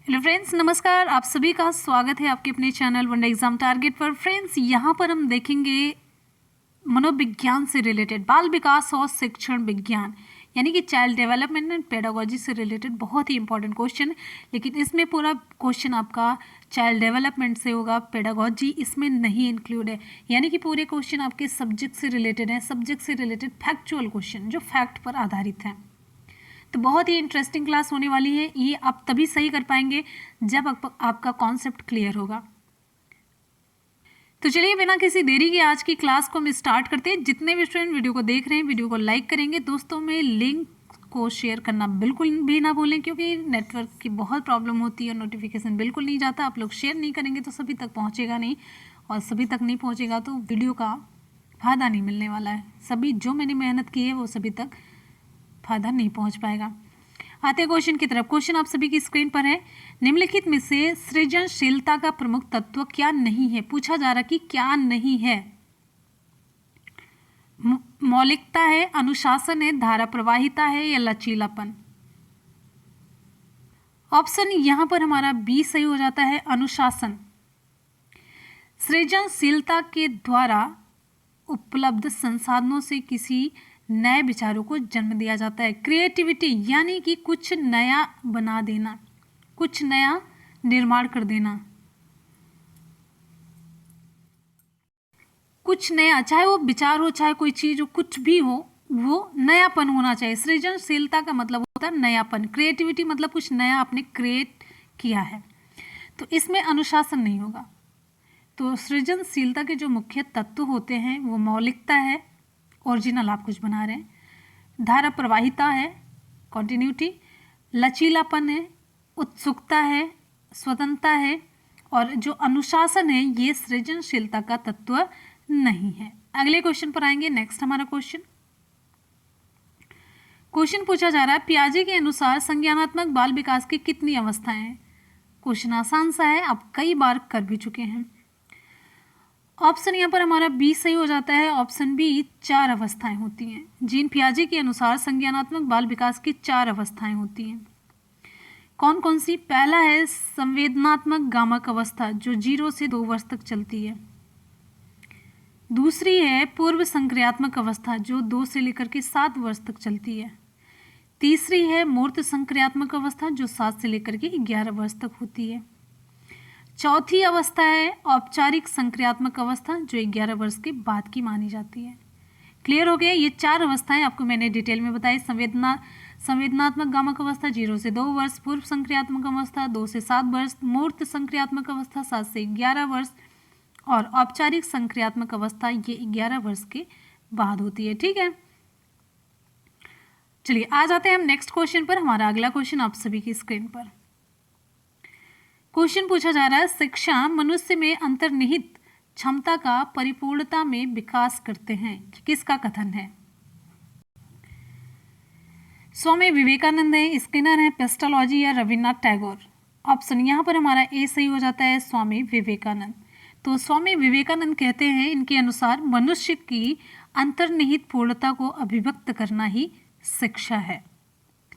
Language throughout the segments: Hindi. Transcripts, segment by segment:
हेलो फ्रेंड्स, नमस्कार। आप सभी का स्वागत है आपके अपने चैनल वनडे एग्जाम टारगेट पर। फ्रेंड्स, यहाँ पर हम देखेंगे मनोविज्ञान से रिलेटेड, बाल विकास और शिक्षण विज्ञान यानी कि चाइल्ड डेवलपमेंट एंड पेडागोजी से रिलेटेड बहुत ही इंपॉर्टेंट क्वेश्चन। लेकिन इसमें पूरा क्वेश्चन आपका चाइल्ड डेवलपमेंट से होगा, पेडागोजी इसमें नहीं इंक्लूड है। यानी कि पूरे क्वेश्चन आपके सब्जेक्ट से रिलेटेड हैं, सब्जेक्ट से रिलेटेड फैक्चुअल क्वेश्चन जो फैक्ट पर आधारित हैं। तो बहुत ही इंटरेस्टिंग क्लास होने वाली है। ये आप तभी सही कर पाएंगे जब आपका कॉन्सेप्ट क्लियर होगा। तो चलिए बिना किसी देरी के आज की क्लास को हम स्टार्ट करते हैं। जितने भी स्टूडेंट वीडियो को देख रहे हैं, वीडियो को लाइक करेंगे, दोस्तों में लिंक को शेयर करना बिल्कुल भी ना भूलें, क्योंकि नेटवर्क की बहुत प्रॉब्लम होती है, नोटिफिकेशन बिल्कुल नहीं जाता। आप लोग शेयर नहीं करेंगे तो सभी तक पहुँचेगा नहीं, और सभी तक नहीं पहुँचेगा तो वीडियो का फ़ायदा नहीं मिलने वाला है। सभी जो मैंने मेहनत की है वो सभी तक फायदा नहीं पहुंच पाएगा। आते हैं क्वेश्चन की तरफ। क्वेश्चन आप सभी की स्क्रीन पर है। निम्नलिखित में से सृजनशीलता का प्रमुख तत्व क्या नहीं है? पूछा जा रहा कि क्या नहीं है। मौलिकता है, अनुशासन है, धारा प्रवाहिता है या लचीलापन? ऑप्शन यहां पर हमारा बी सही हो जाता है, अनुशासन। सृजनशीलता के द्वारा उपलब्ध संसाधनों से किसी नए विचारों को जन्म दिया जाता है। क्रिएटिविटी यानी कि कुछ नया बना देना, कुछ नया निर्माण कर देना, कुछ नया, चाहे वो विचार हो, चाहे कोई चीज हो, कुछ भी हो, वो नयापन होना चाहिए। सृजनशीलता का मतलब होता है नयापन। क्रिएटिविटी मतलब कुछ नया आपने क्रिएट किया है। तो इसमें अनुशासन नहीं होगा। तो सृजनशीलता के जो मुख्य तत्व होते हैं वो मौलिकता है, ओरिजिनल आप कुछ बना रहे हैं, धारा प्रवाहिता है, कॉन्टिन्यूटी, लचीलापन है, उत्सुकता है, स्वतंत्रता है, और जो अनुशासन है ये सृजनशीलता का तत्व नहीं है। अगले क्वेश्चन पर आएंगे। नेक्स्ट हमारा क्वेश्चन पूछा जा रहा है, पियाजे के अनुसार संज्ञानात्मक बाल विकास की कितनी अवस्थाएं हैं? क्वेश्चन आसान सा है, आप कई बार कर भी चुके हैं। ऑप्शन यहाँ पर हमारा बी सही हो जाता है। ऑप्शन बी, 4 अवस्थाएं होती हैं। जीन पियाजे के अनुसार संज्ञानात्मक बाल विकास की 4 अवस्थाएं होती हैं। कौन कौन सी? पहला है संवेदनात्मक गामक अवस्था जो 0 से 2 वर्ष तक चलती है। दूसरी है पूर्व संक्रियात्मक अवस्था जो 2 से लेकर के 7 वर्ष तक चलती है। तीसरी है मूर्त संक्रियात्मक अवस्था जो 7 से लेकर के 11 वर्ष तक होती है। चौथी अवस्था है औपचारिक संक्रियात्मक अवस्था जो 11 वर्ष के बाद की मानी जाती है। क्लियर हो गया? ये 4 अवस्थाएं आपको मैंने डिटेल में बताई। संवेदनात्मक गामक अवस्था 0 से 2 वर्ष, पूर्व संक्रियात्मक अवस्था 2 से 7 वर्ष, मूर्त संक्रियात्मक अवस्था 7 से 11 वर्ष, और औपचारिक संक्रियात्मक अवस्था ये 11 वर्ष के बाद होती है। ठीक है, चलिए आ जाते हैं हम नेक्स्ट क्वेश्चन पर। हमारा अगला क्वेश्चन आप सभी की स्क्रीन पर। क्वेश्चन पूछा जा रहा है, शिक्षा मनुष्य में अंतर्निहित क्षमता का परिपूर्णता में विकास करते हैं। किसका कथन है? स्वामी विवेकानंद है, स्किनर है, पेस्टोलॉजी या रविन्द्रनाथ टैगोर? ऑप्शन यहाँ पर हमारा ए सही हो जाता है, स्वामी विवेकानंद। तो स्वामी विवेकानंद कहते हैं इनके अनुसार मनुष्य की अंतर्निहित पूर्णता को अभिव्यक्त करना ही शिक्षा है।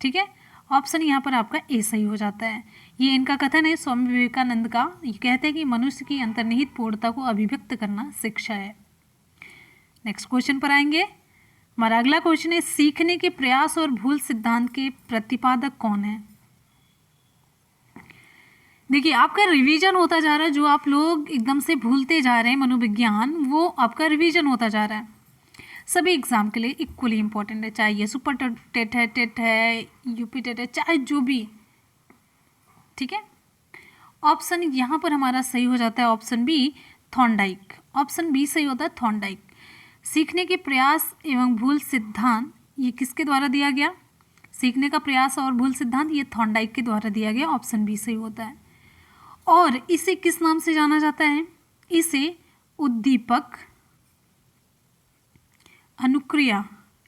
ठीक है, ऑप्शन यहाँ पर आपका ए सही हो जाता है। ये इनका कथन है स्वामी विवेकानंद का। ये कहते हैं कि मनुष्य की अंतर्निहित पूर्णता को अभिव्यक्त करना शिक्षा है। नेक्स्ट क्वेश्चन पर आएंगे। हमारा अगला क्वेश्चन है, सीखने के प्रयास और भूल सिद्धांत के प्रतिपादक कौन है? देखिए, आपका रिवीजन होता जा रहा है। जो आप लोग एकदम से भूलते जा रहे हैं मनोविज्ञान, वो आपका रिवीजन होता जा रहा है। सभी एग्जाम के लिए इक्वली इंपॉर्टेंट है, चाहे ये सुपर टेट है, टेट है, यूपी टेट है, चाहे जो भी। ठीक है, ऑप्शन यहाँ पर हमारा सही हो जाता है option B, Thorndike. Option B सही होता है, थॉर्नडाइक। सीखने के प्रयास एवं भूल सिद्धांत ये किसके द्वारा दिया गया? सीखने का प्रयास और भूल सिद्धांत ये थॉर्नडाइक के द्वारा दिया गया। ऑप्शन बी सही होता है। और इसे किस नाम से जाना जाता है? इसे उद्दीपक अनुक्रिया,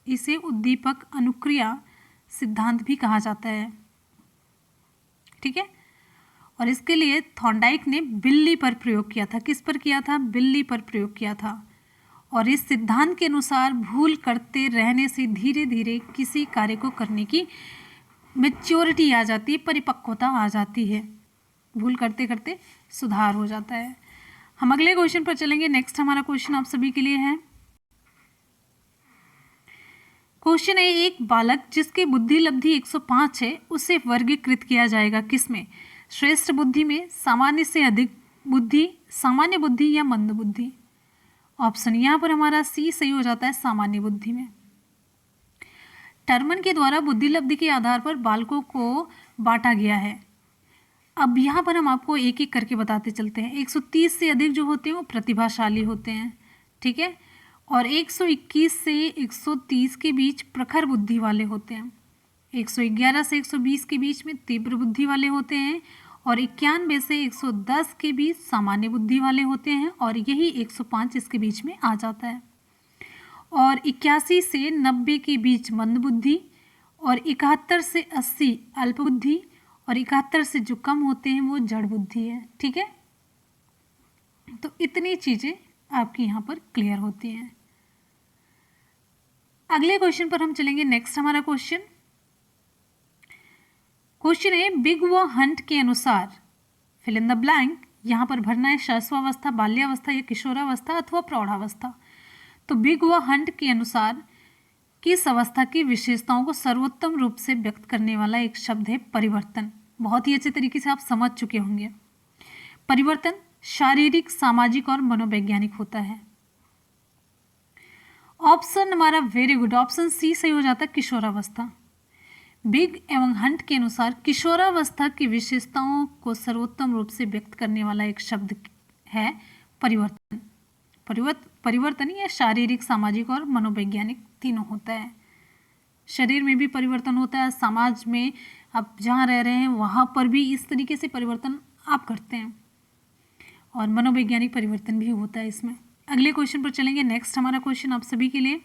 इसे उद्दीपक अनुक्रिया सिद्धांत भी कहा जाता है। ठीक है, और इसके लिए थॉर्नडाइक ने बिल्ली पर प्रयोग किया था। किस पर किया था? बिल्ली पर प्रयोग किया था। और इस सिद्धांत के अनुसार भूल करते रहने से धीरे धीरे किसी कार्य को करने की मैच्योरिटी आ जाती है, परिपक्वता आ जाती है। भूल करते करते सुधार हो जाता है। हम अगले क्वेश्चन पर चलेंगे। नेक्स्ट हमारा क्वेश्चन आप सभी के लिए है। क्वेश्चन है, एक बालक जिसकी बुद्धि लब्धि 105 है उसे वर्गीकृत किया जाएगा किसमें? श्रेष्ठ बुद्धि में, सामान्य से अधिक बुद्धि, सामान्य बुद्धि या मंद बुद्धि? ऑप्शन यहाँ पर हमारा सी सही हो जाता है, सामान्य बुद्धि में। टर्मन के द्वारा बुद्धि लब्धि के आधार पर बालकों को बांटा गया है। अब यहाँ पर हम आपको एक एक करके बताते चलते हैं। 130 से अधिक जो होते हैं वो प्रतिभाशाली होते हैं, ठीक है, और 121 से 130 के बीच प्रखर बुद्धि वाले होते हैं, 111 से 120 के बीच में तीव्र बुद्धि वाले होते हैं, और 91 से 110 के बीच सामान्य बुद्धि वाले होते हैं, और यही 105 इसके बीच में आ जाता है। और 81 से 90 के बीच मंद बुद्धि, और 71 से 80 अल्प बुद्धि, और 71 से जो कम होते हैं वो जड़ बुद्धि है, ठीक है। तो इतनी चीज़ें आपकी यहाँ पर क्लियर होती हैं। अगले क्वेश्चन पर हम चलेंगे। नेक्स्ट हमारा क्वेश्चन है, बिग व हंट के अनुसार फिल इन द ब्लैंक, यहाँ पर भरना है शैशवावस्था, बाल्यावस्था या किशोरावस्था अथवा प्रौढ़ावस्था। तो बिग व हंट के अनुसार किस अवस्था की विशेषताओं को सर्वोत्तम रूप से व्यक्त करने वाला एक शब्द है परिवर्तन। बहुत ही अच्छे तरीके से आप समझ चुके होंगे। परिवर्तन शारीरिक, सामाजिक और मनोवैज्ञानिक होता है। ऑप्शन हमारा वेरी गुड, ऑप्शन सी सही हो जाता है, किशोरावस्था। बिग एवं हंट के अनुसार किशोरावस्था की विशेषताओं को सर्वोत्तम रूप से व्यक्त करने वाला एक शब्द है परिवर्तन। परिवर्तन या शारीरिक, सामाजिक और मनोवैज्ञानिक तीनों होता है। शरीर में भी परिवर्तन होता है, समाज में आप जहाँ रह रहे हैं वहाँ पर भी इस तरीके से परिवर्तन आप करते हैं, और मनोवैज्ञानिक परिवर्तन भी होता है इसमें। अगले क्वेश्चन पर चलेंगे। नेक्स्ट हमारा क्वेश्चन आप सभी के लिए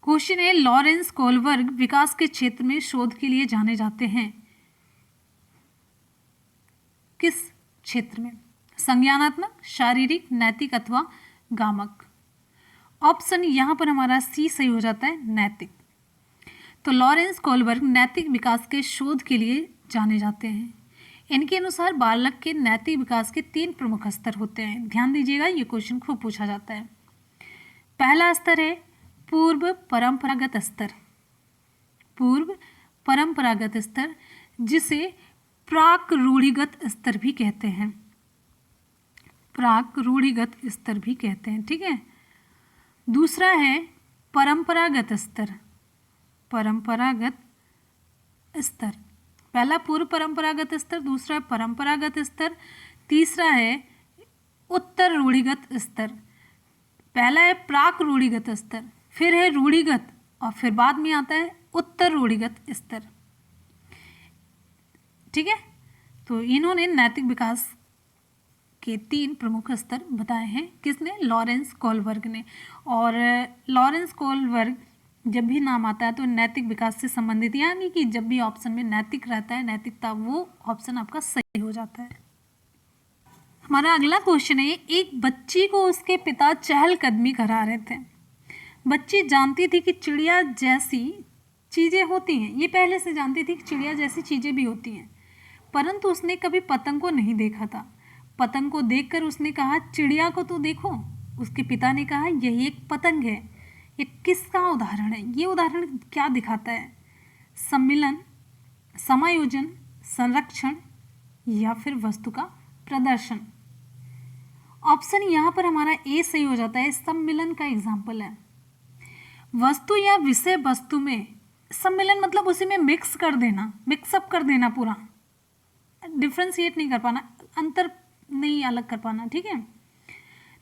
क्वेश्चन है, लॉरेंस कोलबर्ग विकास के क्षेत्र में शोध के लिए जाने जाते हैं, किस क्षेत्र में? संज्ञानात्मक, शारीरिक, नैतिक अथवा गामक? ऑप्शन यहाँ पर हमारा सी सही हो जाता है, नैतिक। तो लॉरेंस कोलबर्ग नैतिक विकास के शोध के लिए जाने जाते हैं। इनके अनुसार बालक के नैतिक विकास के 3 प्रमुख स्तर होते हैं। ध्यान दीजिएगा, ये क्वेश्चन खूब पूछा जाता है। पहला स्तर है पूर्व परंपरागत स्तर, पूर्व परंपरागत स्तर, जिसे प्राक रूढ़िगत स्तर भी कहते हैं, प्राक रूढ़िगत स्तर भी कहते हैं, ठीक है। दूसरा है परंपरागत स्तर, परंपरागत स्तर। पहला पूर्व परंपरागत स्तर, दूसरा परंपरागत स्तर, तीसरा है उत्तर रूढ़िगत स्तर। पहला है प्राक रूढ़िगत स्तर, फिर है रूढ़िगत, और फिर बाद में आता है उत्तर रूढ़िगत स्तर, ठीक है। तो इन्होंने नैतिक विकास के 3 प्रमुख स्तर बताए हैं, किसने? लॉरेंस कोलबर्ग ने। और लॉरेंस कोलबर्ग जब भी नाम आता है तो नैतिक विकास से संबंधित, यानी कि जब भी ऑप्शन में नैतिक रहता है, नैतिकता, वो ऑप्शन आपका सही हो जाता है। हमारा अगला क्वेश्चन है, एक बच्ची को उसके पिता चहलकदमी करा रहे थे। बच्ची जानती थी कि चिड़िया जैसी चीज़ें होती हैं, ये पहले से जानती थी कि चिड़िया जैसी चीज़ें भी होती हैं, परंतु उसने कभी पतंग को नहीं देखा था। पतंग को देखकर उसने कहा, चिड़िया को तो देखो। उसके पिता ने कहा, यही एक पतंग है। ये किसका उदाहरण है? ये उदाहरण क्या दिखाता है? सम्मिलन, समायोजन, संरक्षण या फिर वस्तु का प्रदर्शन? ऑप्शन यहाँ पर हमारा ए सही हो जाता है, सम्मिलन का एग्जाम्पल है। वस्तु या विषय वस्तु में सम्मिलन मतलब उसी में मिक्स कर देना, मिक्सअप कर देना, पूरा डिफ्रेंशिएट नहीं कर पाना, अंतर नहीं अलग कर पाना, ठीक है।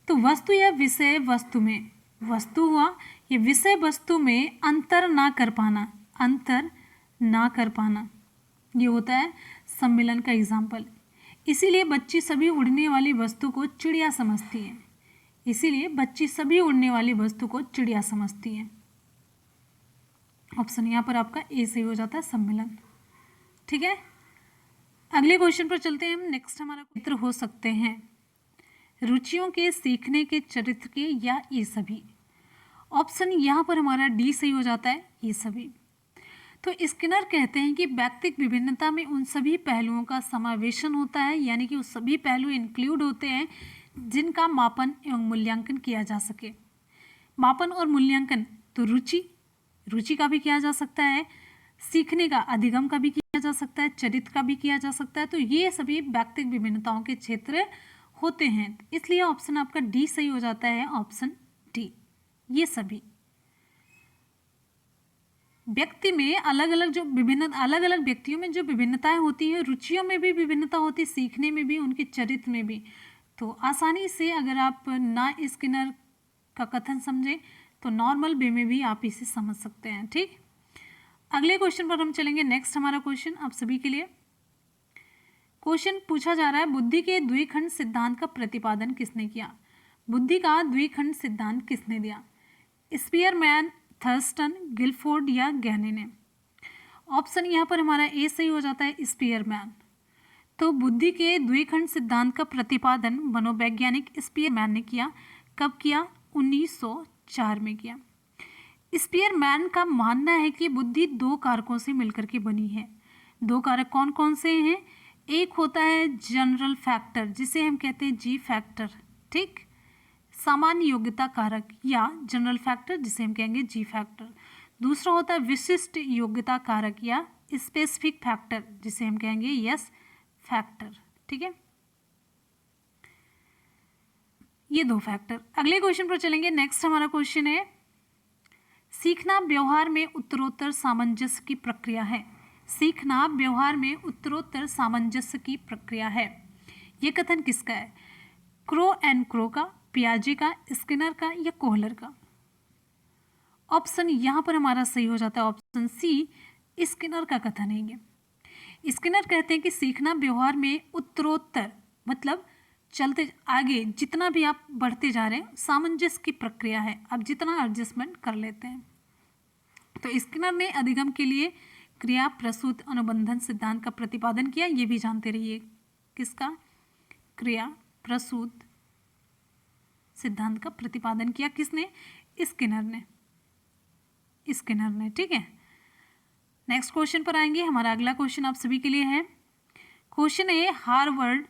तो वस्तु या विषय वस्तु में, वस्तु हुआ, ये विषय वस्तु में अंतर ना कर पाना, अंतर ना कर पाना, ये होता है सम्मिलन का एग्जाम्पल। इसीलिए बच्ची सभी उड़ने वाली वस्तु को चिड़िया समझती है, इसीलिए बच्ची सभी उड़ने वाली वस्तु को चिड़िया समझती है। ऑप्शन यहाँ पर आपका ए सही हो जाता है, सम्मिलन, ठीक है। अगले क्वेश्चन पर चलते हैं हम। नेक्स्ट हमारा चित्र हो सकते हैं रुचियों के, सीखने के, चरित्र के, या ये सभी? ऑप्शन यहाँ पर हमारा डी सही हो जाता है, ये सभी। तो स्किनर कहते हैं कि व्यक्तिगत विभिन्नता में उन सभी पहलुओं का समावेशन होता है, यानी कि वो सभी पहलू इंक्लूड होते हैं जिनका मापन एवं मूल्यांकन किया जा सके। मापन और मूल्यांकन तो रुचि का भी किया जा सकता है, सीखने का, अधिगम का भी किया जा सकता है, चरित्र का भी किया जा सकता है। तो ये सभी व्यक्तिगत विभिन्नताओं के क्षेत्र होते हैं, इसलिए ऑप्शन आपका डी सही हो जाता है, ऑप्शन डी। ये सभी व्यक्ति में अलग अलग व्यक्तियों में जो विभिन्नताएं होती हैं, रुचियों में भी विभिन्नता होती है, सीखने में भी, उनके चरित्र में भी। तो आसानी से अगर आप ना स्किनर का कथन समझें तो नॉर्मल वे में भी आप इसे समझ सकते हैं। ठीक, अगले क्वेश्चन पर हम चलेंगे। नेक्स्ट हमारा क्वेश्चन आप सभी के लिए क्वेश्चन पूछा जा रहा है, बुद्धि के द्विखंड सिद्धांत का प्रतिपादन किसने किया? बुद्धि का द्विखंड सिद्धांत किसने दिया? स्पीयरमैन, थर्स्टन, गिलफोर्ड या गैनी ने? ऑप्शन यहाँ पर हमारा ए सही हो जाता है, स्पीयरमैन। तो बुद्धि के द्विखंड सिद्धांत का प्रतिपादन मनोवैज्ञानिक स्पीयरमैन ने किया। कब किया? 1904 में किया। स्पीयरमैन का मानना है कि बुद्धि दो कारकों से मिलकर के बनी है। दो कारक कौन कौन से हैं? एक होता है जनरल फैक्टर, जिसे हम कहते हैं जी फैक्टर, ठीक, सामान्य योग्यता कारक या जनरल फैक्टर, जिसे हम कहेंगे जी फैक्टर। दूसरा होता है विशिष्ट योग्यता कारक या स्पेसिफिक फैक्टर, जिसे हम कहेंगे यस फैक्टर। ठीक है, ये दो फैक्टर। अगले क्वेश्चन पर चलेंगे। नेक्स्ट हमारा क्वेश्चन है, सीखना व्यवहार में उत्तरोत्तर सामंजस्य की प्रक्रिया है। सीखना व्यवहार में उत्तरोत्तर सामंजस्य की प्रक्रिया है, ये कथन किसका है? क्रो एंड क्रो का, पियाजे का, स्किनर का या कोहलर का? ऑप्शन यहाँ पर हमारा सही हो जाता है, ऑप्शन सी, स्किनर का कथन है ये। स्किनर कहते हैं कि सीखना व्यवहार में उत्तरोत्तर मतलब चलते आगे जितना भी आप बढ़ते जा रहे हैं, सामंजस्य की प्रक्रिया है, आप जितना एडजस्टमेंट कर लेते हैं। तो स्किनर ने अधिगम के लिए क्रिया प्रसूत अनुबंधन सिद्धांत का प्रतिपादन किया, ये भी जानते रहिए। किसका? क्रिया प्रसूत सिद्धांत का प्रतिपादन किया किसने? स्किनर ने। ठीक है, नेक्स्ट क्वेश्चन पर आएंगे। हमारा अगला क्वेश्चन आप सभी के लिए है। क्वेश्चन है, हार्वर्ड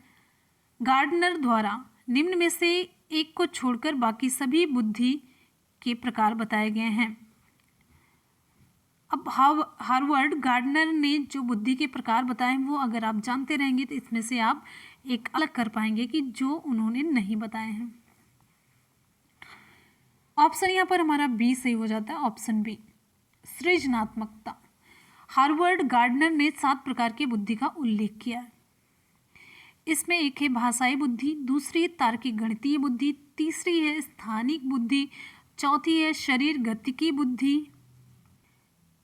गार्डनर द्वारा निम्न में से एक को छोड़कर बाकी सभी बुद्धि के प्रकार बताए गए हैं। अब हार्वर्ड गार्डनर ने जो बुद्धि के प्रकार बताए हैं वो अगर आप जानते रहेंगे तो इसमें से आप एक अलग कर पाएंगे कि जो उन्होंने नहीं बताए हैं। ऑप्शन यहाँ पर हमारा बी सही हो जाता है, ऑप्शन बी, सृजनात्मकता। हार्वर्ड गार्डनर ने 7 प्रकार की बुद्धि का उल्लेख किया है। इसमें एक है भाषाई बुद्धि, दूसरी है तार्किक गणितीय बुद्धि, तीसरी है स्थानिक बुद्धि, चौथी है शरीर गतिकी बुद्धि,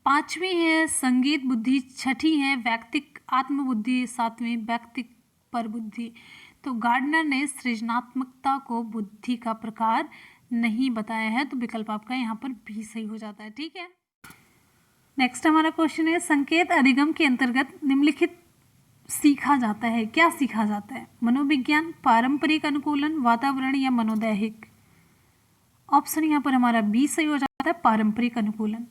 पांचवी है संगीत बुद्धि, छठी है व्यक्तिक आत्मबुद्धि, सातवीं व्यक्तिक पर बुद्धि। तो गार्डनर ने सृजनात्मकता को बुद्धि का प्रकार नहीं बताया है, तो विकल्प आपका यहाँ पर भी सही हो जाता है। ठीक है, नेक्स्ट हमारा क्वेश्चन है, संकेत अधिगम के अंतर्गत निम्नलिखित सीखा जाता है। क्या सीखा जाता है? मनोविज्ञान, पारंपरिक अनुकूलन, वातावरण या मनोदैहिक? ऑप्शन यहाँ पर हमारा बी सही हो जाता है, पारंपरिक अनुकूलन।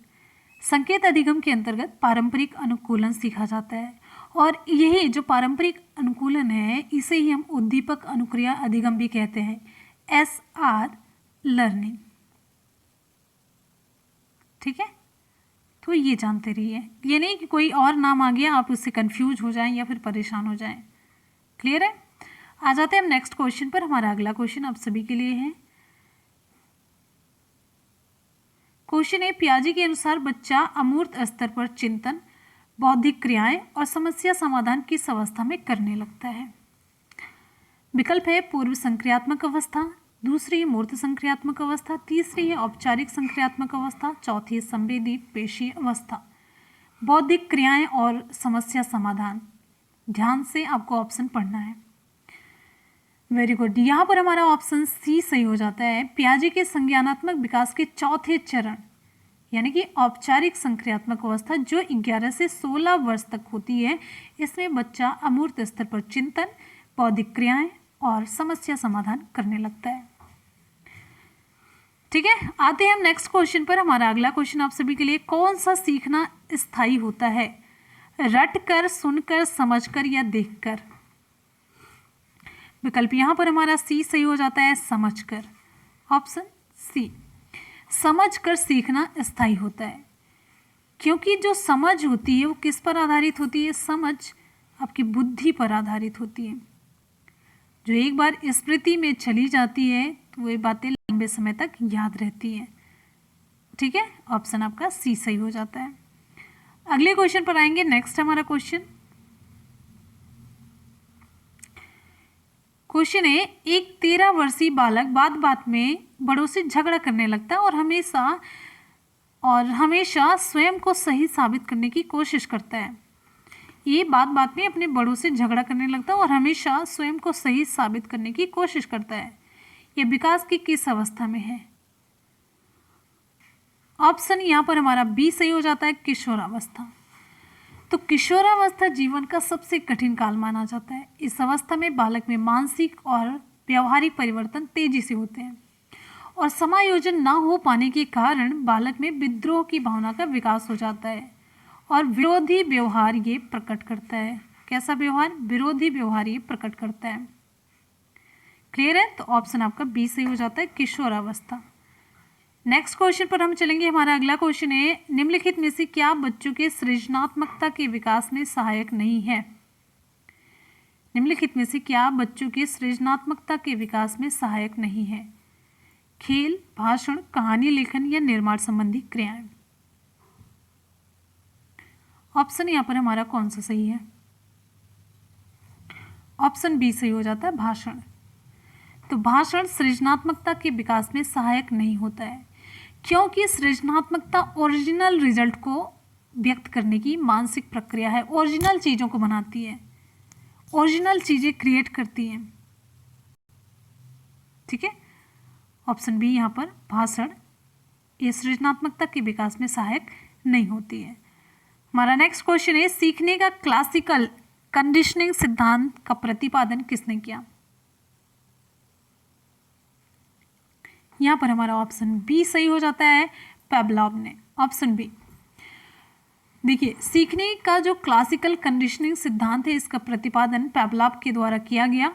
संकेत अधिगम के अंतर्गत पारंपरिक अनुकूलन सीखा जाता है, और यही जो पारंपरिक अनुकूलन है इसे ही हम उद्दीपक अनुक्रिया अधिगम भी कहते हैं, SR लर्निंग। ठीक है, तो ये जानते रहिए, ये नहीं कि कोई और नाम आ गया आप उससे कंफ्यूज हो जाएं या फिर परेशान हो जाएं। क्लियर है? आ जाते हैं हम नेक्स्ट क्वेश्चन पर। हमारा अगला क्वेश्चन आप सभी के लिए है। क्वेश्चन है, पियाजे के अनुसार बच्चा अमूर्त स्तर पर चिंतन, बौद्धिक क्रियाएं और समस्या समाधान किस अवस्था में करने लगता है? विकल्प है पूर्व संक्रियात्मक अवस्था, दूसरी है मूर्त संक्रियात्मक अवस्था, तीसरी है औपचारिक संक्रियात्मक अवस्था, चौथी है संवेदी पेशी अवस्था। बौद्धिक क्रियाएं और समस्या समाधान, ध्यान से आपको ऑप्शन पढ़ना है। वेरी गुड, यहाँ पर हमारा ऑप्शन सी सही हो जाता है। पियाजे के संज्ञानात्मक विकास के चौथे चरण यानी कि औपचारिक संक्रियात्मक अवस्था जो 11 से 16 वर्ष तक होती है, इसमें बच्चा अमूर्त स्तर पर चिंतन, बौद्धिक क्रियाएं और समस्या समाधान करने लगता है। ठीक है, आते हैं हम नेक्स्ट क्वेश्चन पर। हमारा अगला क्वेश्चन आप सभी के लिए, कौन सा सीखना स्थायी होता है? रट कर, सुनकर, समझकर या देखकर? विकल्प यहाँ पर हमारा सी सही हो जाता है, समझकर। ऑप्शन सी, समझकर सीखना स्थायी होता है। क्योंकि जो समझ होती है वो किस पर आधारित होती है? समझ आपकी बुद्धि पर आधारित होती है। जो एक बार स्मृति में चली जाती है तो वो बातें लंबे समय तक याद रहती हैं। ठीक है, ऑप्शन आपका सी सही हो जाता है। अगले क्वेश्चन पर आएंगे। नेक्स्ट हमारा क्वेश्चन है, एक 13 वर्षीय बालक बात बात में बड़ों से झगड़ा करने लगता है और हमेशा स्वयं को सही साबित करने की कोशिश करता है। ये बात बात में अपने बड़ों से झगड़ा करने लगता है और हमेशा स्वयं को सही साबित करने की कोशिश करता है। यह विकास की किस अवस्था में है? ऑप्शन यहाँ पर हमारा बी सही हो जाता है, किशोरावस्था। तो किशोरावस्था जीवन का सबसे कठिन काल माना जाता है। इस अवस्था में बालक में मानसिक और व्यवहारिक परिवर्तन तेजी से होते हैं और समायोजन न हो पाने के कारण बालक में विद्रोह की भावना का विकास हो जाता है और विरोधी व्यवहार ये प्रकट करता है। कैसा व्यवहार? विरोधी व्यवहार ये प्रकट करता है। क्लियर है? तो ऑप्शन आपका बी सही हो जाता है, किशोरावस्था। नेक्स्ट क्वेश्चन पर हम चलेंगे। हमारा अगला क्वेश्चन है, निम्नलिखित में से क्या बच्चों के सृजनात्मकता के विकास में सहायक नहीं है? निम्नलिखित में से क्या बच्चों के सृजनात्मकता के विकास में सहायक नहीं है? खेल, भाषण, कहानी लेखन या निर्माण संबंधी क्रियाएं? ऑप्शन यहाँ पर हमारा कौन सा सही है? ऑप्शन बी सही हो जाता है, भाषण। तो भाषण सृजनात्मकता के विकास में सहायक नहीं होता है क्योंकि सृजनात्मकता ओरिजिनल रिजल्ट को व्यक्त करने की मानसिक प्रक्रिया है। ओरिजिनल चीज़ों को बनाती है, ओरिजिनल चीज़ें क्रिएट करती हैं। ठीक है, ऑप्शन बी यहाँ पर भाषण ये सृजनात्मकता के विकास में सहायक नहीं होती है। हमारा नेक्स्ट क्वेश्चन है, सीखने का क्लासिकल कंडीशनिंग सिद्धांत का प्रतिपादन किसने किया? यहाँ पर हमारा ऑप्शन बी सही हो जाता है, पेवलोव ने। Option B. देखिए, सीखने का जो क्लासिकल कंडीशनिंग सिद्धांत है इसका प्रतिपादन पेवलोव के द्वारा किया गया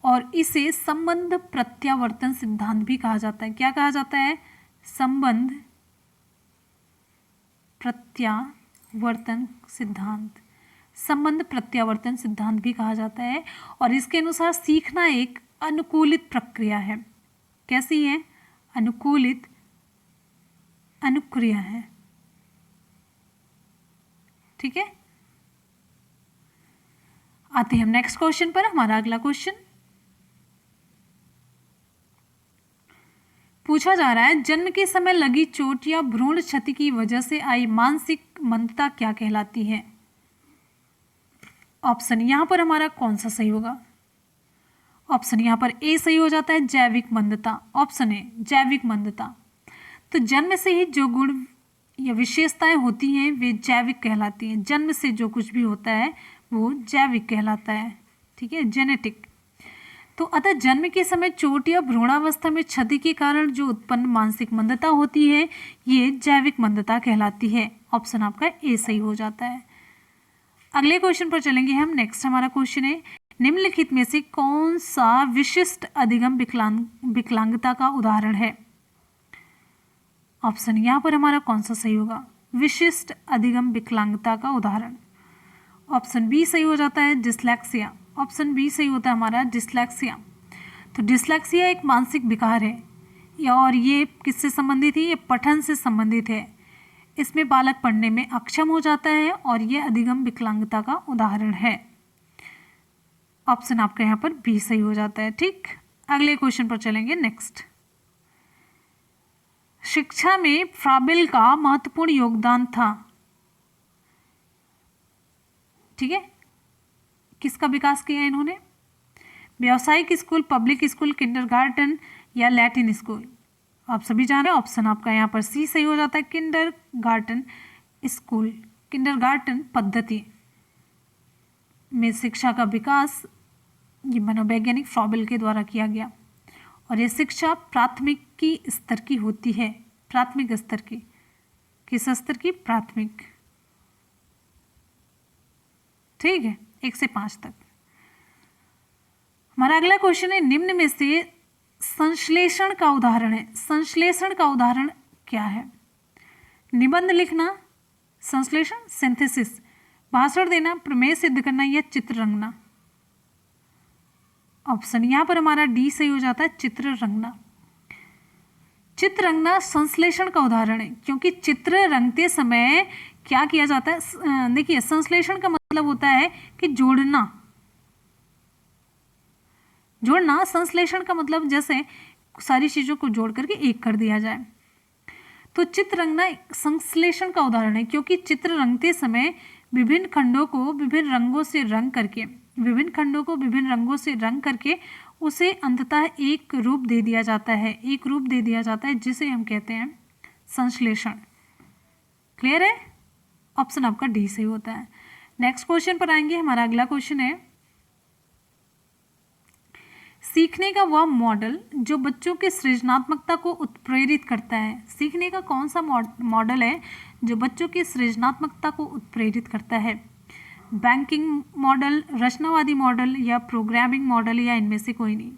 और इसे संबंध प्रत्यावर्तन सिद्धांत भी कहा जाता है। क्या कहा जाता है? संबंध प्रत्यावर्तन सिद्धांत। संबंध प्रत्यावर्तन सिद्धांत भी कहा जाता है और इसके अनुसार सीखना एक अनुकूलित प्रक्रिया है। कैसी है? अनुकूलित अनुक्रिया है। ठीक है, आते हैं हम नेक्स्ट क्वेश्चन पर। हमारा अगला क्वेश्चन पूछा जा रहा है, जन्म के समय लगी चोट या भ्रूण क्षति की वजह से आई मानसिक मंदता क्या कहलाती है? ऑप्शन यहां पर हमारा कौन सा सही होगा? ऑप्शन यहाँ पर ए सही हो जाता है, जैविक मंदता। ऑप्शन ए, जैविक मंदता। तो जन्म से ही जो गुण या विशेषताएं होती हैं वे जैविक कहलाती हैं। जन्म से जो कुछ भी होता है वो जैविक कहलाता है। ठीक है, जेनेटिक। तो अतः जन्म के समय चोट या भ्रूणावस्था में क्षति के कारण जो उत्पन्न मानसिक मंदता होती है ये जैविक मंदता कहलाती है। ऑप्शन आपका ए सही हो जाता है। अगले क्वेश्चन पर चलेंगे हम। नेक्स्ट हमारा क्वेश्चन है, निम्नलिखित में से कौन सा विशिष्ट अधिगम विकलांगता का उदाहरण है? ऑप्शन यहाँ पर हमारा कौन सा सही होगा? विशिष्ट अधिगम विकलांगता का उदाहरण। ऑप्शन बी सही हो जाता है, डिस्लेक्सिया। ऑप्शन बी सही होता है हमारा, डिस्लेक्सिया। तो डिस्लेक्सिया एक मानसिक विकार है और ये किससे संबंधित है? ये पठन से संबंधित है। इसमें बालक पढ़ने में अक्षम हो जाता है और ये अधिगम विकलांगता का उदाहरण है। ऑप्शन आपका यहाँ पर बी सही हो जाता है। ठीक, अगले क्वेश्चन पर चलेंगे। नेक्स्ट, शिक्षा में फ्राबेल का महत्वपूर्ण योगदान था। ठीक है, किसका विकास किया इन्होंने? व्यावसायिक स्कूल, पब्लिक स्कूल, किंडरगार्टन या लैटिन स्कूल? आप सभी जान रहे हैं। ऑप्शन आपका यहाँ पर सी सही हो जाता है, किंडरगार्टन स्कूल। किंडरगार्टन पद्धति में शिक्षा का विकास ये मनोवैज्ञानिक फ्राबेल के द्वारा किया गया और ये शिक्षा प्राथमिक की स्तर की होती है। प्राथमिक स्तर की, किस स्तर की? प्राथमिक। ठीक है, 1 से 5 तक। हमारा अगला क्वेश्चन है, निम्न में से संश्लेषण का उदाहरण है। संश्लेषण का उदाहरण क्या है? निबंध लिखना, संश्लेषण सिंथेसिस, भाषण देना, प्रमेय सिद्ध करना या चित्र रंगना। ऑप्शन यहाँ पर हमारा डी सही हो जाता है, चित्र रंगना। चित्र रंगना संश्लेषण का उदाहरण है, क्योंकि चित्र रंगते समय क्या किया जाता है? देखिए, संश्लेषण का मतलब होता है कि जोड़ना। जोड़ना, संश्लेषण का मतलब जैसे सारी चीजों को जोड़ करके एक कर दिया जाए। तो चित्र रंगना संश्लेषण का उदाहरण है, क्योंकि चित्र रंगते समय विभिन्न खंडों को विभिन्न रंगों से रंग करके उसे अंततः एक रूप दे दिया जाता है, जिसे हम कहते हैं संश्लेषण। क्लियर है? ऑप्शन आपका डी सही होता है। नेक्स्ट क्वेश्चन पर आएंगे। हमारा अगला क्वेश्चन है, सीखने का वह मॉडल जो बच्चों की सृजनात्मकता को उत्प्रेरित करता है। सीखने का कौन सा मॉडल है जो बच्चों की सृजनात्मकता को उत्प्रेरित करता है? बैंकिंग मॉडल, रचनावादी मॉडल या प्रोग्रामिंग मॉडल या इनमें से कोई नहीं।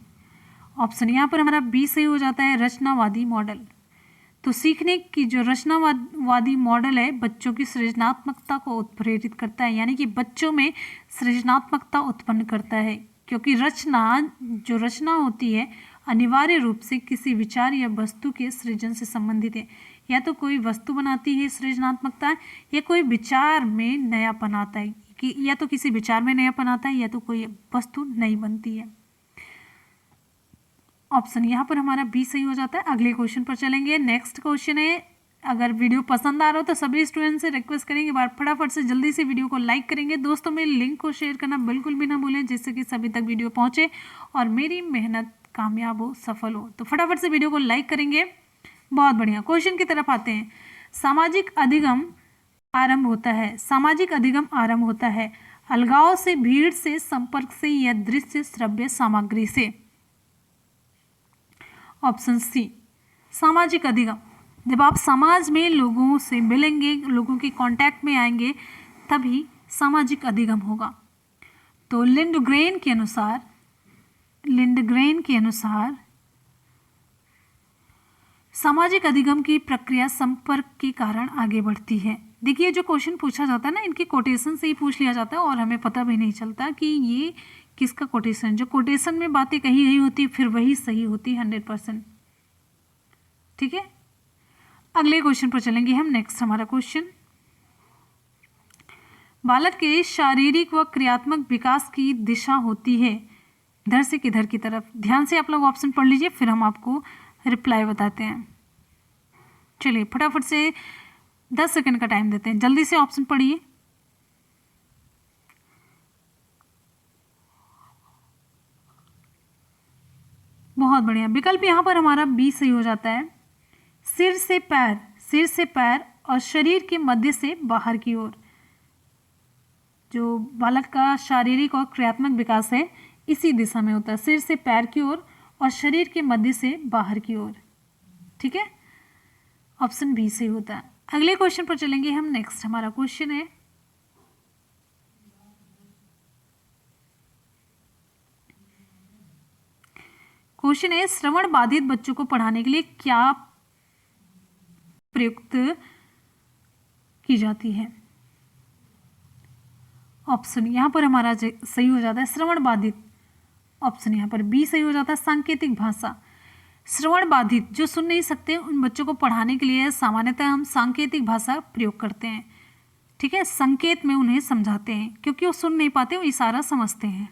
ऑप्शन यहाँ पर हमारा बी सही हो जाता है, रचनावादी मॉडल। तो सीखने की जो रचनावादी मॉडल है बच्चों की सृजनात्मकता को उत्प्रेरित करता है, यानी कि बच्चों में सृजनात्मकता उत्पन्न करता है, क्योंकि रचना होती है अनिवार्य रूप से किसी विचार या वस्तु के सृजन से संबंधित है। या तो कोई वस्तु बनाती है सृजनात्मकता, या कोई विचार में नयापन आता है, कि या तो किसी विचार में नयापन आता है या तो कोई वस्तु नई बनती है। ऑप्शन यहाँ पर हमारा बी सही हो जाता है। अगले क्वेश्चन पर चलेंगे। नेक्स्ट क्वेश्चन है, अगर वीडियो पसंद आ रहा हो तो सभी स्टूडेंट से रिक्वेस्ट करेंगे फटाफट से जल्दी से वीडियो को लाइक करेंगे। दोस्तों में लिंक को शेयर करना बिल्कुल भी ना भूलें, जिससे कि सभी तक वीडियो पहुंचे और मेरी मेहनत कामयाब हो, सफल हो। तो फटाफट से वीडियो को लाइक करेंगे। बहुत बढ़िया, क्वेश्चन की तरफ आते हैं। सामाजिक अधिगम आरंभ होता है अलगाव से, भीड़ से, संपर्क से या दृश्य श्रव्य सामग्री से। ऑप्शन सी, सामाजिक अधिगम। जब आप समाज में लोगों से मिलेंगे, लोगों के कांटेक्ट में आएंगे, तभी सामाजिक अधिगम होगा। तो लिंडग्रेन के अनुसार सामाजिक अधिगम की प्रक्रिया संपर्क के कारण आगे बढ़ती है। देखिए, जो क्वेश्चन पूछा जाता है ना, इनके कोटेशन से ही पूछ लिया जाता है और हमें पता भी नहीं चलता कि ये किसका कोटेशन। जो कोटेशन में बातें कही गई होती फिर वही सही होती 100%। ठीक है, अगले क्वेश्चन पर चलेंगे हम। नेक्स्ट हमारा क्वेश्चन, बालक के शारीरिक व क्रियात्मक विकास की दिशा होती है इधर से किधर की तरफ। ध्यान से आप लोग ऑप्शन पढ़ लीजिए, फिर हम आपको रिप्लाई बताते हैं। चलिए फटाफट से 10 सेकंड का टाइम देते हैं, जल्दी से ऑप्शन पढ़िए। बहुत बढ़िया, विकल्प यहाँ पर हमारा बी सही हो जाता है, सिर से पैर और शरीर के मध्य से बाहर की ओर। जो बालक का शारीरिक और क्रियात्मक विकास है इसी दिशा में होता है, सिर से पैर की ओर और शरीर के मध्य से बाहर की ओर। ठीक है, ऑप्शन बी सही होता है। अगले क्वेश्चन पर चलेंगे हम। नेक्स्ट हमारा क्वेश्चन है, श्रवण बाधित बच्चों को पढ़ाने के लिए क्या प्रयुक्त की जाती है। ऑप्शन यहाँ पर हमारा सही हो जाता है श्रवण बाधित। ऑप्शन यहाँ पर बी सही हो जाता है सांकेतिक भाषा। श्रवण बाधित जो सुन नहीं सकते उन बच्चों को पढ़ाने के लिए सामान्यतः हम सांकेतिक भाषा प्रयोग करते हैं। ठीक है, संकेत में उन्हें समझाते हैं, क्योंकि वो सुन नहीं पाते, वो इशारा समझते हैं।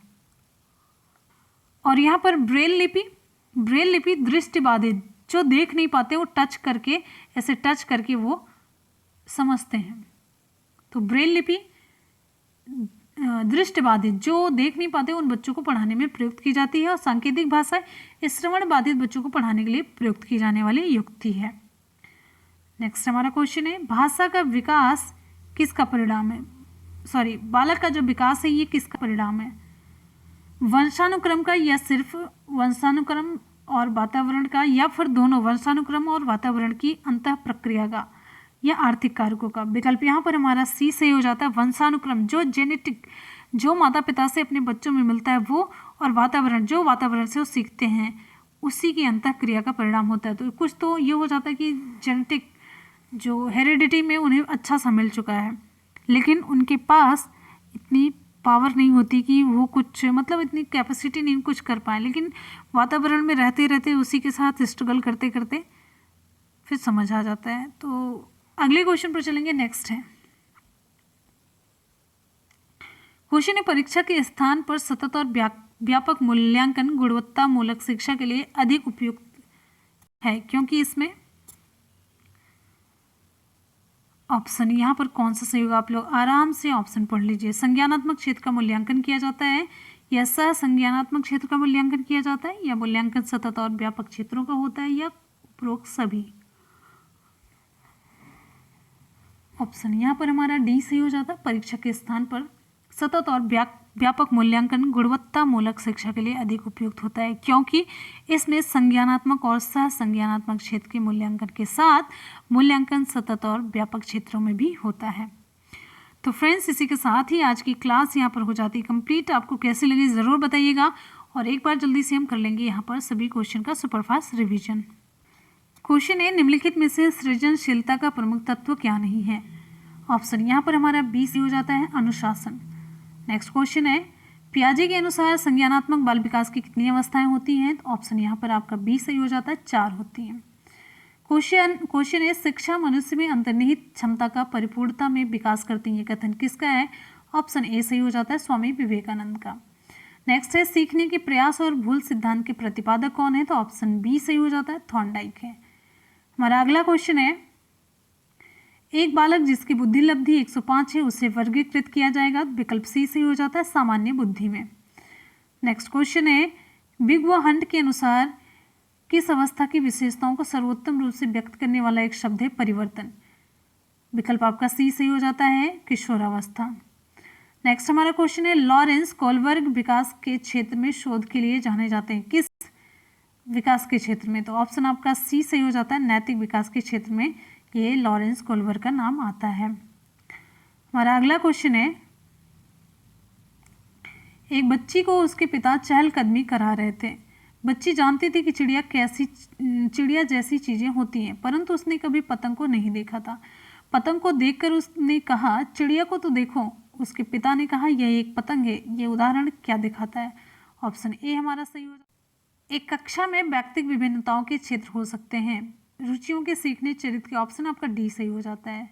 और यहाँ पर ब्रेल लिपि दृष्टिबाधित जो देख नहीं पाते, वो टच करके वो समझते हैं। तो ब्रेल लिपि दृष्टिबाधित जो देख नहीं पाते उन बच्चों को पढ़ाने में प्रयुक्त की जाती है। और सांकेतिक भाषा श्रवण बाधित बच्चों को पढ़ाने के लिए प्रयुक्त की जाने वाली युक्ति है। नेक्स्ट हमारा क्वेश्चन है, भाषा का विकास किसका परिणाम है। बालक का जो विकास है ये किसका परिणाम है। वंशानुक्रम का, या सिर्फ वंशानुक्रम और वातावरण का, या फिर दोनों वंशानुक्रम और वातावरण की अंतः प्रक्रिया का, या आर्थिक कारकों का। विकल्प यहाँ पर हमारा सी सही हो जाता है, वंशानुक्रम जो जो माता पिता से अपने बच्चों में मिलता है वो, और वातावरण, जो वातावरण से वो सीखते हैं उसी की अंतःक्रिया का परिणाम होता है। तो कुछ तो ये हो जाता है कि जेनेटिक जो हेरिडिटी में उन्हें अच्छा सा मिल चुका है, लेकिन उनके पास इतनी पावर नहीं होती कि वो कुछ, मतलब इतनी कैपेसिटी नहीं कुछ कर पाए, लेकिन वातावरण में रहते रहते उसी के साथ स्ट्रगल करते करते फिर समझ आ जाता है। तो अगले क्वेश्चन पर चलेंगे। नेक्स्ट है क्वेश्चन है, परीक्षा के स्थान पर सतत और व्यापक मूल्यांकन गुणवत्ता मूलक शिक्षा के लिए अधिक उपयुक्त है, क्योंकि इसमें ऑप्शन यहाँ पर कौन सा सही होगा, आप लोग आराम से ऑप्शन पढ़ लीजिए। संज्ञानात्मक क्षेत्र का मूल्यांकन किया जाता है, या सह संज्ञानात्मक क्षेत्र का मूल्यांकन किया जाता है, या मूल्यांकन सतत और व्यापक क्षेत्रों का होता है, या उपरोक्त सभी। ऑप्शन यहाँ पर हमारा डी सही हो जाता है। परीक्षा के स्थान पर सतत और व्यापक मूल्यांकन गुणवत्ता मूलक शिक्षा के लिए अधिक उपयुक्त होता है, क्योंकि इसमें संज्ञानात्मक और सह संज्ञानात्मक क्षेत्र के मूल्यांकन के साथ मूल्यांकन सतत और व्यापक क्षेत्रों में भी होता है। तो फ्रेंड्स, इसी के साथ ही आज की क्लास यहाँ पर हो जाती है कंप्लीट। आपको कैसी लगी ज़रूर बताइएगा, और एक बार जल्दी से हम कर लेंगे यहाँ पर सभी क्वेश्चन का सुपरफास्ट रिविजन। क्वेश्चन है, निम्नलिखित में से सृजनशीलता का प्रमुख तत्व क्या नहीं है। ऑप्शन यहाँ पर हमारा बी सही हो जाता है, अनुशासन। नेक्स्ट क्वेश्चन है, पियाजे के अनुसार संज्ञानात्मक बाल विकास की कितनी अवस्थाएं होती हैं। तो ऑप्शन यहाँ पर आपका बी सही हो जाता है, 4 होती हैं। क्वेश्चन है, शिक्षा मनुष्य में अंतर्निहित क्षमता का परिपूर्णता में विकास करती है, कथन किसका है। ऑप्शन ए सही हो जाता है, स्वामी विवेकानंद का। नेक्स्ट है, सीखने के प्रयास और भूल सिद्धांत के प्रतिपादक कौन है। तो ऑप्शन बी सही हो जाता है, थॉर्नडाइक है। हमारा अगला क्वेश्चन है, एक बालक जिसकी बुद्धि लब्धि 105 है उसे वर्गीकृत किया जाएगा। विकल्प सी सही हो जाता है, सामान्य बुद्धि में। नेक्स्ट क्वेश्चन है, बिग व हंट के अनुसार किस अवस्था की विशेषताओं को सर्वोत्तम रूप से व्यक्त करने वाला एक शब्द है परिवर्तन। विकल्प आपका सी सही हो जाता है, किशोरावस्था। नेक्स्ट हमारा क्वेश्चन है, लॉरेंस कोलबर्ग विकास के क्षेत्र में शोध के लिए जाने जाते हैं, किस विकास के क्षेत्र में। तो ऑप्शन आपका सी सही हो जाता है, नैतिक विकास के क्षेत्र में ये लॉरेंस कोलबर्ग का नाम आता है। हमारा अगला क्वेश्चन है, एक बच्ची को उसके पिता चहलकदमी करा रहे थे। बच्ची जानती थी कि चिड़िया जैसी चीजें होती हैं, परंतु उसने कभी पतंग को नहीं देखा था। पतंग को देखकर उसने कहा, चिड़िया को तो देखो। उसके पिता ने कहा, यह एक पतंग है। ये उदाहरण क्या दिखाता है। ऑप्शन ए हमारा सही हो जाता है। एक कक्षा में व्यक्तिगत विभिन्नताओं के क्षेत्र हो सकते हैं, रुचियों के सीखने चरित्र के। ऑप्शन आपका डी सही हो जाता है।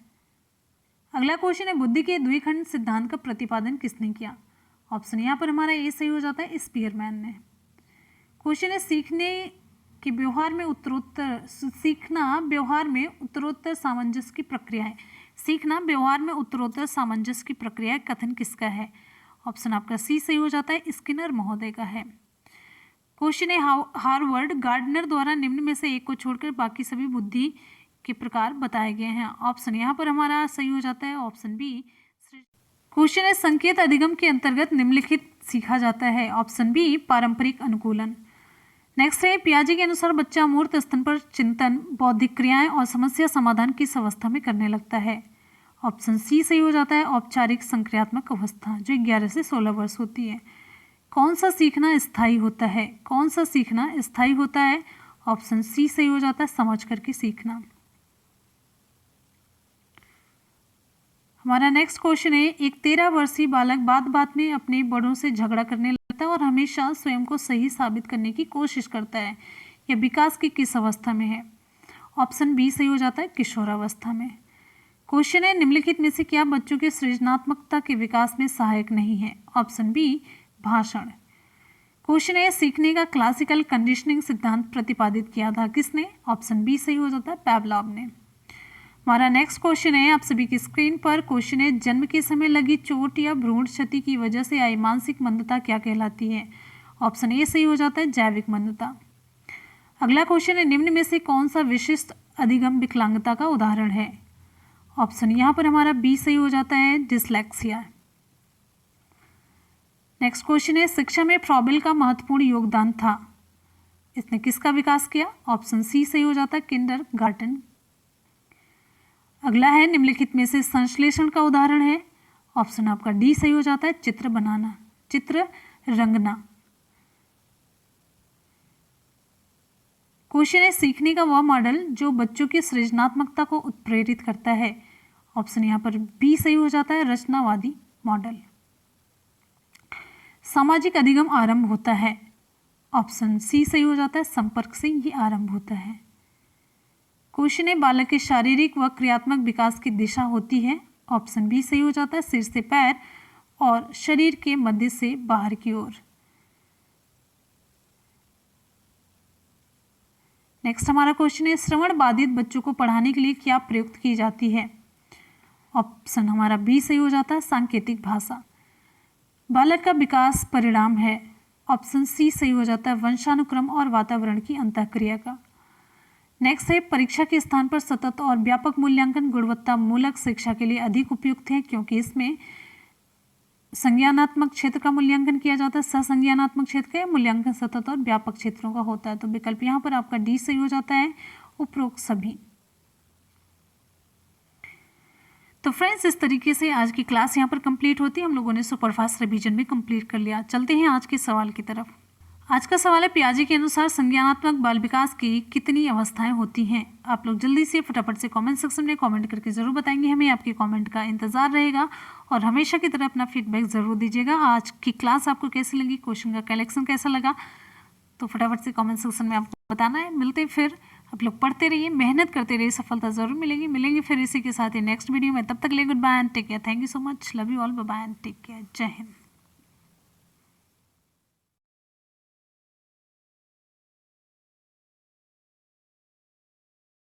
अगला क्वेश्चन है, बुद्धि के द्विखंड सिद्धांत का प्रतिपादन किसने किया। ऑप्शन यहाँ पर हमारा ए सही हो जाता है, स्पीयरमैन ने। क्वेश्चन है, सीखना व्यवहार में उत्तरोत्तर सामंजस्य की प्रक्रिया है। सीखना व्यवहार में उत्तरोत्तर सामंजस्य की प्रक्रिया है, कथन किसका है। ऑप्शन आपका सी सही हो जाता है, स्किनर महोदय का है। क्वेश्चन है, हार्वर्ड गार्डनर द्वारा निम्न में से एक को छोड़कर बाकी सभी बुद्धि के प्रकार बताए गए हैं। ऑप्शन यहाँ पर हमारा सही हो जाता है, ऑप्शन बी। क्वेश्चन है, संकेत अधिगम के अंतर्गत निम्नलिखित सीखा जाता है। ऑप्शन बी, पारंपरिक अनुकूलन। नेक्स्ट है, पियाजे के अनुसार बच्चा अमूर्त स्तन पर चिंतन, बौद्धिक क्रियाएं और समस्या समाधान किस अवस्था में करने लगता है। ऑप्शन सी सही हो जाता है, औपचारिक संक्रियात्मक अवस्था, जो 11 से 16 वर्ष होती है। कौन सा सीखना स्थायी होता है। कौन सा सीखना स्थायी होता है। ऑप्शन सी सही हो जाता है, समझ करके सीखना। हमारा नेक्स्ट क्वेश्चन है, एक 13 वर्षीय बालक बात बात में अपने बड़ों से झगड़ा करने लगता है और हमेशा स्वयं को सही साबित करने की कोशिश करता है। यह विकास की किस अवस्था में है। ऑप्शन बी सही हो जाता है, किशोरावस्था में। क्वेश्चन है, निम्नलिखित में से क्या बच्चों के सृजनात्मकता के विकास में सहायक नहीं है। ऑप्शन बी, भाषण। क्वेश्चन है, सीखने का क्लासिकल कंडीशनिंग सिद्धांत प्रतिपादित किया था किसने। ऑप्शन बी सही हो जाता है, पैवलॉव ने। हमारा नेक्स्ट क्वेश्चन है आप सभी की स्क्रीन पर। क्वेश्चन है, जन्म के समय लगी चोट या भ्रूण क्षति की वजह से आई मानसिक मंदता क्या कहलाती है। ऑप्शन ए सही हो जाता है, जैविक मंदता। अगला क्वेश्चन है, निम्न में से कौन सा विशिष्ट अधिगम विकलांगता का उदाहरण है। ऑप्शन यहाँ पर हमारा बी सही हो जाता है, डिसलेक्सिया। नेक्स्ट क्वेश्चन है, शिक्षा में फ्रॉबेल का महत्वपूर्ण योगदान था। इसने किसका विकास किया। ऑप्शन सी सही हो जाता है, किंडरगार्टन। अगला है, निम्नलिखित में से संश्लेषण का उदाहरण है। ऑप्शन आपका डी सही हो जाता है, चित्र बनाना, चित्र रंगना। क्वेश्चन है सीखने का वह मॉडल जो बच्चों की सृजनात्मकता को उत्प्रेरित करता है। ऑप्शन यहाँ पर बी सही हो जाता है, रचनावादी मॉडल। सामाजिक अधिगम आरंभ होता है। ऑप्शन सी सही हो जाता है, संपर्क से ये आरंभ होता है। क्वेश्चन है बालक के शारीरिक व क्रियात्मक विकास की दिशा होती है। ऑप्शन बी सही हो जाता है, सिर से पैर और शरीर के मध्य से बाहर की ओर। नेक्स्ट हमारा क्वेश्चन है श्रवण बाधित बच्चों को पढ़ाने के लिए क्या प्रयुक्त की जाती है। ऑप्शन हमारा बी सही हो जाता है, सांकेतिक भाषा। बालक का विकास परिणाम है। ऑप्शन सी सही हो जाता है, वंशानुक्रम और वातावरण की अंतःक्रिया का। नेक्स्ट है परीक्षा के स्थान पर सतत और व्यापक मूल्यांकन गुणवत्ता मूलक शिक्षा के लिए अधिक उपयुक्त है क्योंकि इसमें संज्ञानात्मक क्षेत्र का मूल्यांकन किया जाता है। ससंज्ञानात्मक क्षेत्र का मूल्यांकन सतत और व्यापक क्षेत्रों का होता है। तो विकल्प यहाँ पर आपका डी सही हो जाता है, उपरोक्त सभी। तो फ्रेंड्स इस तरीके से आज की क्लास यहाँ पर कंप्लीट होती है। हम लोगों ने सुपरफास्ट रिवीजन भी कंप्लीट कर लिया। चलते हैं आज के सवाल की तरफ। आज का सवाल है पियाजे के अनुसार संज्ञानात्मक बाल विकास की कितनी अवस्थाएं होती हैं। आप लोग जल्दी से फटाफट से कमेंट सेक्शन में कमेंट करके ज़रूर बताएंगे, हमें आपके कमेंट का इंतजार रहेगा और हमेशा की तरह अपना फीडबैक ज़रूर दीजिएगा। आज की क्लास आपको कैसी लगी, क्वेश्चन का कलेक्शन कैसा लगा, तो फटाफट से कमेंट सेक्शन में आपको बताना है। मिलते फिर, आप लोग पढ़ते रहिए, मेहनत करते रहिए, सफलता ज़रूर मिलेगी फिर इसी के साथ ही नेक्स्ट वीडियो में। तब तक ले good bye and take care. Thank you so much, love you all, bye bye and take care. जय हिंद।